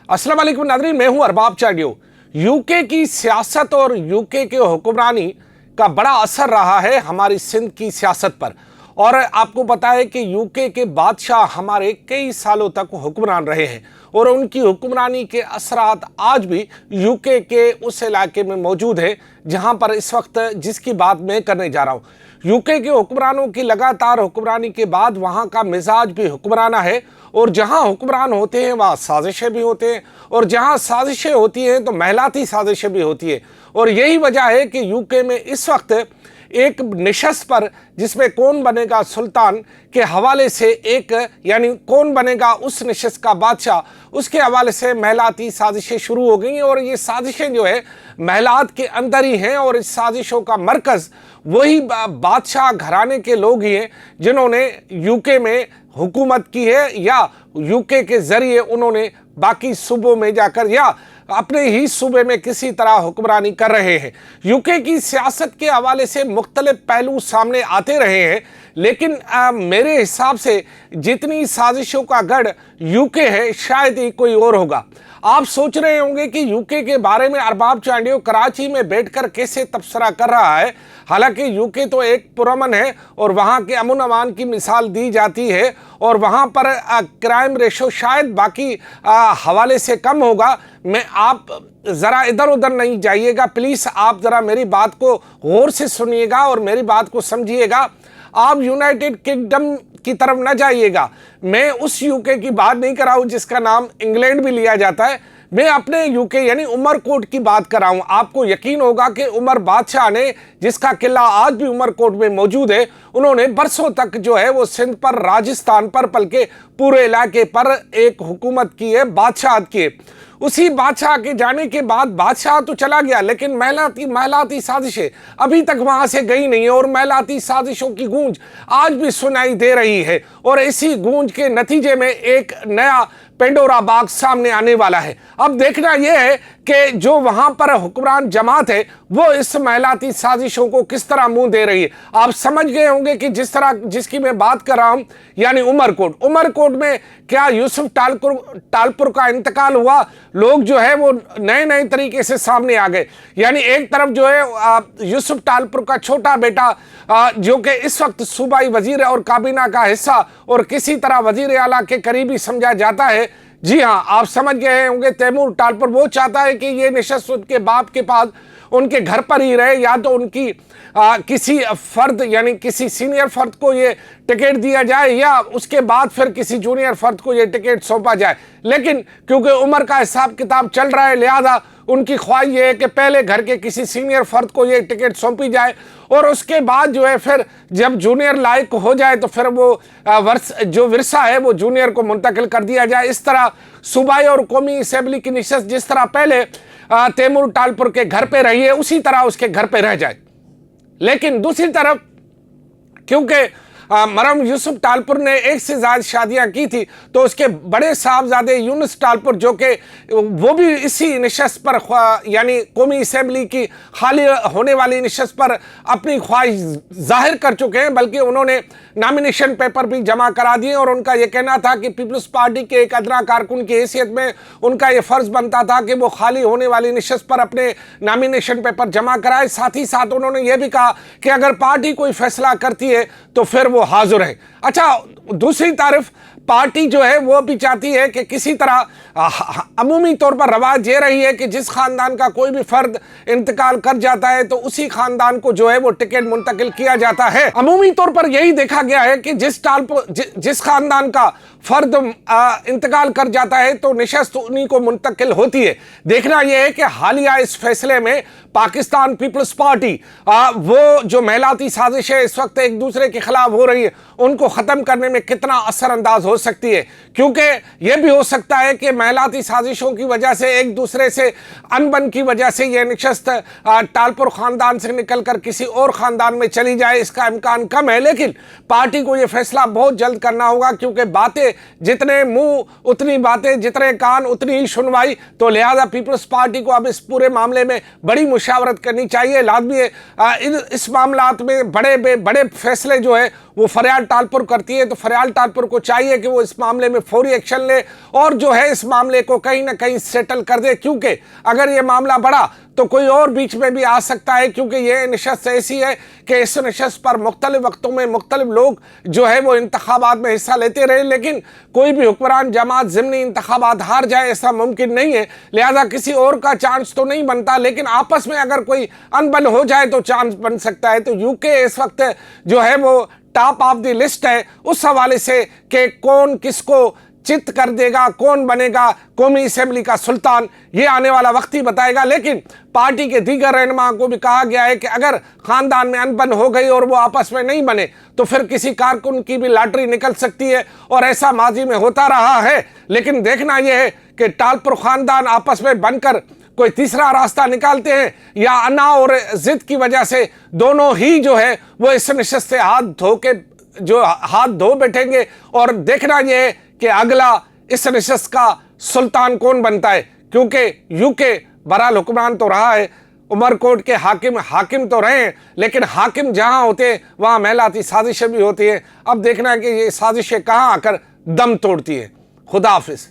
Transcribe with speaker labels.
Speaker 1: अस्सलाम वालेकुम नाज़रीन, मैं हूं अरबाब चाडियो। यूके की सियासत और यूके के हुक्मरानी का बड़ा असर रहा है हमारी सिंध की सियासत पर। और आपको पता है कि यूके के बादशाह हमारे कई सालों तक हुक्मरान रहे हैं और उनकी हुक्मरानी के असरात आज भी यूके के उस इलाके में मौजूद है जहां पर इस वक्त जिसकी बात मैं करने जा रहा हूं। यूके के हुक्मरानों की लगातार हुक्मरानी के बाद वहां का मिजाज भी हुक्मराना है और जहां हुक्मरान होते हैं वहां साजिशें भी होते हैं और जहां साजिशें होती हैं तो महलाती साजिशें भी होती है। और यही वजह है कि यूके में इस वक्त एक निशस्त पर जिसमें कौन बनेगा सुल्तान के हवाले से एक यानी कौन बनेगा उस निशस्त का बादशाह, उसके हवाले से महलाती साजिशें शुरू हो गई हैं। और ये साजिशें जो है महलात के अंदर ही हैं और इस साजिशों का मरकज़ वही बादशाह घराने के लोग ही हैं जिन्होंने यूके में हुकूमत की है या यूके के ज़रिए उन्होंने बाकी सूबों में जाकर या अपने ही सूबे में किसी तरह हुक्मरानी कर रहे हैं। यूके की सियासत के हवाले से मुख्तलिफ पहलू सामने आते रहे हैं, लेकिन मेरे हिसाब से जितनी साजिशों का गढ़ यूके है शायद ही कोई और होगा। आप सोच रहे होंगे कि यूके के बारे में अरबाब चाडियो कराची में बैठकर कैसे तबसरा कर रहा है। हालांकि यूके तो एक पुरअमन है और वहाँ के अमन अमान की मिसाल दी जाती है और वहाँ पर क्राइम रेशो शायद बाकी हवाले से कम होगा। मैं आप ज़रा इधर उधर नहीं जाइएगा प्लीज़, आप ज़रा मेरी बात को गौर से सुनिएगा और मेरी बात को समझिएगा। आप यूनाइटेड किंगडम की तरफ न जाइएगा। मैं उस यूके की बात नहीं कर रहा हूँ जिसका नाम इंग्लैंड भी लिया जाता है। मैं अपने यूके यानी उमरकोट की बात कर रहा हूँ। आपको यकीन होगा कि उमर बादशाह ने, जिसका किला आज भी उमरकोट में मौजूद है, उन्होंने बरसों तक जो है वो सिंध पर, राजस्थान पर, बल्कि पूरे इलाके पर एक हुकूमत की है, बादशाहत की है। उसी बादशाह के जाने के बाद बादशाह तो चला गया लेकिन महलाती साजिशें अभी तक वहां से गई नहीं है और महलाती साजिशों की गूंज आज भी सुनाई दे रही है। और इसी गूंज के नतीजे में एक नया पेंडोरा बॉक्स सामने आने वाला है। अब देखना यह है कि जो वहां पर हुक्मरान जमात है वो इस महलाती साजिशों को किस तरह मुंह दे रही है। आप समझ गए होंगे कि जिस तरह जिसकी मैं बात कर रहा हूं यानी उमरकोट में क्या यूसुफ टालपुर का इंतकाल हुआ, लोग जो है वो नए नए तरीके से सामने आ गए। यानी एक तरफ जो है यूसुफ टालपुर का छोटा बेटा जो कि इस वक्त सूबाई वजीर और काबीना का हिस्सा और किसी तरह वजीर आला के करीबी समझा जाता है। जी हाँ, आप समझ गए होंगे तैमूर टालपुर। वो चाहता है कि ये निशस्त उनके बाप के पास उनके घर पर ही रहे, या तो उनकी किसी फर्द यानी किसी सीनियर फर्द को ये टिकट दिया जाए या उसके बाद फिर किसी जूनियर फर्द को ये टिकट सौंपा जाए। लेकिन क्योंकि उम्र का हिसाब किताब चल रहा है लिहाजा उनकी ख्वाहिश ये है कि पहले घर के किसी सीनियर फर्द को ये टिकट सौंपी जाए और उसके बाद जो है फिर जब जूनियर लायक हो जाए तो फिर वो जो विरसा है वो जूनियर को मुंतकिल कर दिया जाए। इस तरह सूबाई और कौमी असेंबली की निशस्त जिस तरह पहले तैमूर टालपुर के घर पे रही है उसी तरह उसके घर पे रह जाए। लेकिन दूसरी तरफ क्योंकि मरहूम यूसुफ टालपुर ने एक से ज़्यादा शादियां की थी तो उसके बड़े साहबजादे यूनुस टालपुर जो कि वो भी इसी निशस्त पर यानी कौमी असेंबली की खाली होने वाली निशस्त पर अपनी ख्वाहिश जाहिर कर चुके हैं, बल्कि उन्होंने नॉमिनेशन पेपर भी जमा करा दिए और उनका ये कहना था कि पीपल्स पार्टी के एक अदना कारकुन की हैसियत में उनका ये फ़र्ज़ बनता था कि वो खाली होने वाली निशस्त पर अपने नॉमिनेशन पेपर जमा कराए। साथ ही साथ उन्होंने ये भी कहा कि अगर पार्टी कोई फैसला करती है तो फिर वो हाजिर है। अच्छा, दूसरी तरफ पार्टी जो है वो भी चाहती है कि किसी तरह अमूमी तौर पर रवाज ये रही है कि जिस खानदान का कोई भी फर्द इंतकाल कर जाता है तो उसी खानदान को जो है वो टिकट मुंतकिल किया जाता है। अमूमी तौर पर यही देखा गया है कि जिस खानदान का फर्द इंतकाल कर जाता है तो निशस्त उन्हीं को मुंतकिल होती है। देखना यह है कि हालिया इस फैसले में पाकिस्तान पीपल्स पार्टी वो जो महलाती साजिशें इस वक्त एक दूसरे के खिलाफ हो रही है उनको ख़त्म करने में कितना असरअंदाज हो सकती है, क्योंकि यह भी हो सकता है कि महलाती साजिशों की वजह से एक दूसरे से अनबन की वजह से यह निशस्त टालपुर ख़ानदान से निकल कर किसी और ख़ानदान में चली जाए, इसका इम्कान कम है। लेकिन पार्टी को यह फैसला बहुत जल्द करना होगा क्योंकि बातें के जितने मुंह उतनी बातें, जितने कान उतनी ही सुनवाई। तो लिहाजा पीपल्स पार्टी को अब इस पूरे मामले में बड़ी मुशावरत करनी चाहिए। लाजमी इस मामलात में बड़े फैसले जो है वो फरियाद टालपुर करती है, तो फरियाद टालपुर को चाहिए कि वो इस मामले में फौरी एक्शन ले और जो है इस मामले को कहीं ना कहीं सेटल कर दे, क्योंकि अगर ये मामला बढ़ा तो कोई और बीच में भी आ सकता है, क्योंकि ये नशस्त ऐसी है कि इस नशस्त पर मुख्तलिफ वक्तों में मुख्तलिफ लोग जो है वो इंतखाबात में हिस्सा लेते रहे, लेकिन कोई भी हुक्मरान जमात ज़िमनी इंतखाबात हार जाए ऐसा मुमकिन नहीं है। लिहाजा किसी और का चांस तो नहीं बनता, लेकिन आपस में अगर कोई अनबन हो जाए तो चांस बन सकता है। तो यूके इस वक्त जो है वो टॉप ऑफ द लिस्ट है उस हवाले से कि कौन किसको चित कर देगा, कौन बनेगा कौमी असेंबली का सुल्तान, ये आने वाला वक्त ही बताएगा। लेकिन पार्टी के दीगर रहनुमा को भी कहा गया है कि अगर खानदान में अनबन हो गई और वो आपस में नहीं बने तो फिर किसी कारकुन की भी लॉटरी निकल सकती है, और ऐसा माजी में होता रहा है। लेकिन देखना यह है कि टालपुर खानदान आपस में बनकर कोई तीसरा रास्ता निकालते हैं या अना और जिद की वजह से दोनों ही जो है वो इस नशस्त से हाथ धो बैठेंगे। और देखना यह है कि अगला इस नशस्त का सुल्तान कौन बनता है, क्योंकि यूके बहरहाल हुक्मरान तो रहा है, उमरकोट के हाकिम तो रहे हैं, लेकिन हाकिम जहां होते हैं वहां महलाती साजिशें भी होती हैं। अब देखना है कि ये साजिशें कहां आकर दम तोड़ती हैं। खुदा हाफिज।